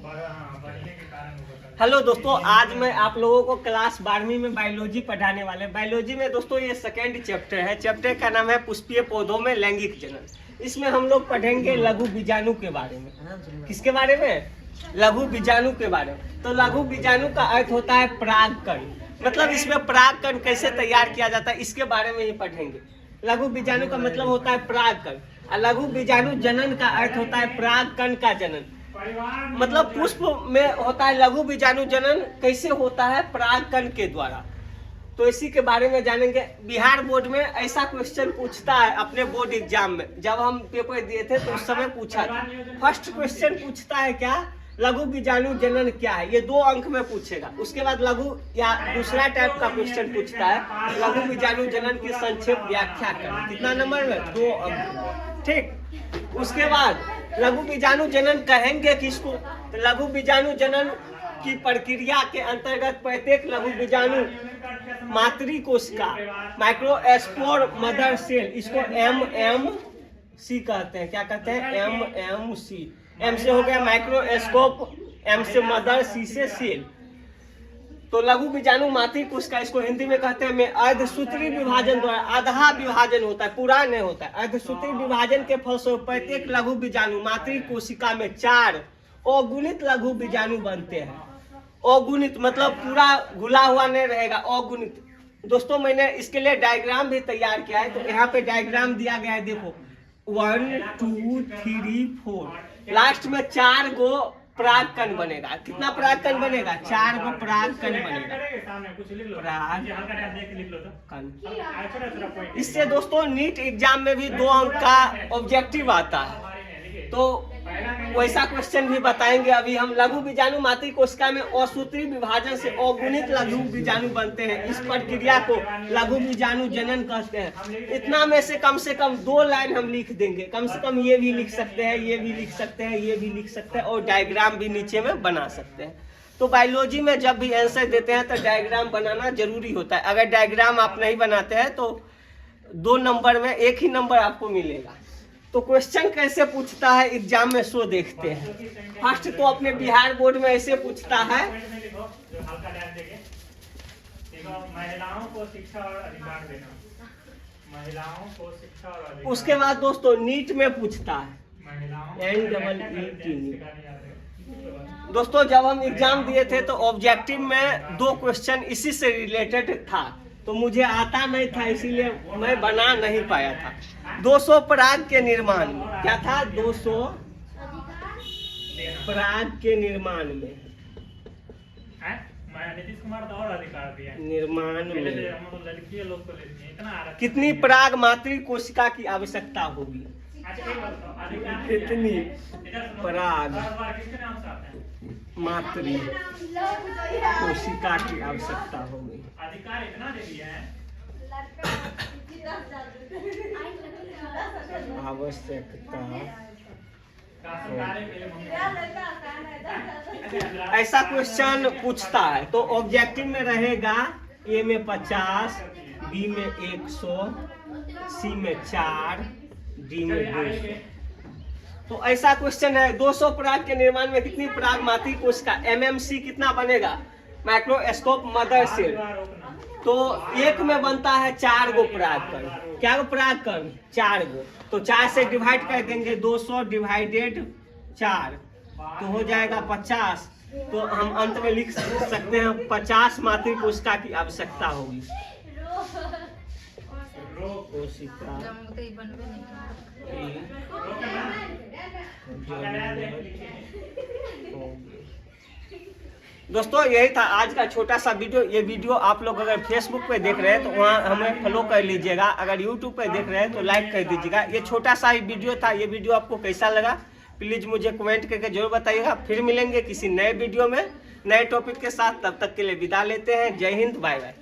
Hello दोस्तों, आज मैं आप लोगों को क्लास 12वीं में बायोलॉजी पढ़ाने वाले। बायोलॉजी में दोस्तों ये सेकेंड चैप्टर है। चैप्टर का नाम है पुष्पीय पौधों में लैंगिक जनन। इसमें हम लोग पढ़ेंगे लघु बीजाणु के बारे में। किसके बारे में? लघु बीजाणु के बारे में। तो लघु बीजाणु का अर्थ होता है परागकण, मतलब इसमें परागकण कैसे तैयार किया जाता है इसके बारे में ही पढ़ेंगे। लघु बीजाणु का मतलब होता है परागकण, और लघु बीजाणु जनन का अर्थ होता है परागकण का जनन। मतलब पुष्प में होता है लघु बीजाणु जनन, कैसे होता है? परागकण के द्वारा। तो इसी के बारे में जानेंगे। बिहार बोर्ड में ऐसा क्वेश्चन पूछता है अपने बोर्ड एग्जाम में। जब हम पेपर दिए थे तो उस समय पूछा था। फर्स्ट क्वेश्चन पूछता है क्या? लघु बीजाणु जनन क्या है? ये 2 अंक में पूछेगा। उसके बाद लघु या दूसरा टाइप का क्वेश्चन पूछता है लघु बीजाणु जनन की संक्षेप व्याख्या करें। कितना नंबर में? 2 अंक। ठीक। उसके बाद लघु बीजाणु जनन कहेंगे किसको? तो लघु बीजाणु जनन की प्रक्रिया के अंतर्गत प्रत्येक लघु बीजाणु मातृ कोशिका माइक्रोस्पोर मदर सेल, इसको MMC कहते हैं। क्या कहते हैं? MMC। M से हो गया माइक्रोस्कोप, M से मदर, C से सेल। तो लघु बीजाणु मातृ कोशिका, इसको हिंदी में कहते हैं अर्धसूत्री विभाजन द्वारा। आधा विभाजन होता है, पूरा नहीं होता है। अर्धसूत्री विभाजन के फलस्वरूप प्रत्येक लघु बीजाणु मातृ कोशिका में 4 अगुणित लघु बीजाणु बनते हैं। अगुणित मतलब पूरा घुला हुआ नहीं रहेगा, अगुणित। दोस्तों मैंने इसके लिए डायग्राम भी तैयार किया है। तो यहाँ पे डायग्राम दिया गया है, देखो 1 2 3 4। लास्ट में 4 गो परागकण बनेगा। कितना परागकण बनेगा? 4 गो परागकण बनेगा। परागकण। इससे दोस्तों नीट एग्जाम में भी 2 अंक का ऑब्जेक्टिव आता है। तो वैसा क्वेश्चन भी बताएंगे। अभी हम लघु बीजाणु मातृ कोशिका में असूत्री विभाजन से अगुणित लघु बीजाणु बनते हैं। इस प्रक्रिया को लघु बीजाणु जनन कहते हैं। इतना में से कम 2 लाइन हम लिख देंगे। कम से कम ये भी लिख सकते हैं, ये भी लिख सकते हैं, ये भी लिख सकते हैं, और डायग्राम भी नीचे में बना सकते हैं। तो बायोलॉजी में जब भी आंसर देते हैं तो डायग्राम बनाना जरूरी होता है। अगर डायग्राम आप नहीं बनाते हैं तो 2 नंबर में 1 ही नंबर आपको मिलेगा। तो क्वेश्चन कैसे पूछता है एग्जाम में, सो देखते हैं। फर्स्ट तो अपने बिहार बोर्ड में ऐसे पूछता है, महिलाओं को शिक्षा और अधिकार देना। महिलाओं को शिक्षा और अधिकार। उसके बाद दोस्तों नीट में पूछता है NEET। दोस्तों जब हम एग्जाम दिए थे तो ऑब्जेक्टिव में 2 क्वेश्चन इसी से रिलेटेड था। तो मुझे आता नहीं था, इसीलिए मैं बना नहीं पाया था। 200 पराग के निर्माण में क्या था? 200 पराग के निर्माण में नीतीश कुमार तो और अधिकार दिया निर्माण में लड़की लोग को लेती है। इतना कितनी पराग मातृ कोशिका की आवश्यकता होगी? कितनी पराग मातृ कोशिका की आवश्यकता होगी? अधिकार इतना दे दिया है। आवश्यकता का ऐसा क्वेश्चन पूछता है। तो ऑब्जेक्टिव में रहेगा ए में 50, बी में 100, सी में 4, डी में 200। तो ऐसा क्वेश्चन है। 200 पराग के निर्माण में कितनी पराग मातृ कोशिका MMC कितना बनेगा? Microscope mother cell. तो 1 में बनता है 4 गो परागकण। क्या गो परागकण? 4 गो। तो 4 से डिवाइड कर देंगे, 200 डिवाइडेड 4 तो हो जाएगा 50। तो हम अंत में लिख सकते हैं 50 मातृ कोशिका की आवश्यकता होगी। कोशिका दोस्तों यही था आज का छोटा सा वीडियो। ये वीडियो आप लोग अगर फेसबुक पे देख रहे हैं तो वहाँ हमें फॉलो कर लीजिएगा। अगर यूट्यूब पे देख रहे हैं तो लाइक कर दीजिएगा। ये छोटा सा ही वीडियो था। ये वीडियो आपको कैसा लगा प्लीज़ मुझे कमेंट करके जरूर बताइएगा। फिर मिलेंगे किसी नए वीडियो में नए टॉपिक के साथ। तब तक के लिए विदा लेते हैं। जय हिंद, बाय बाय।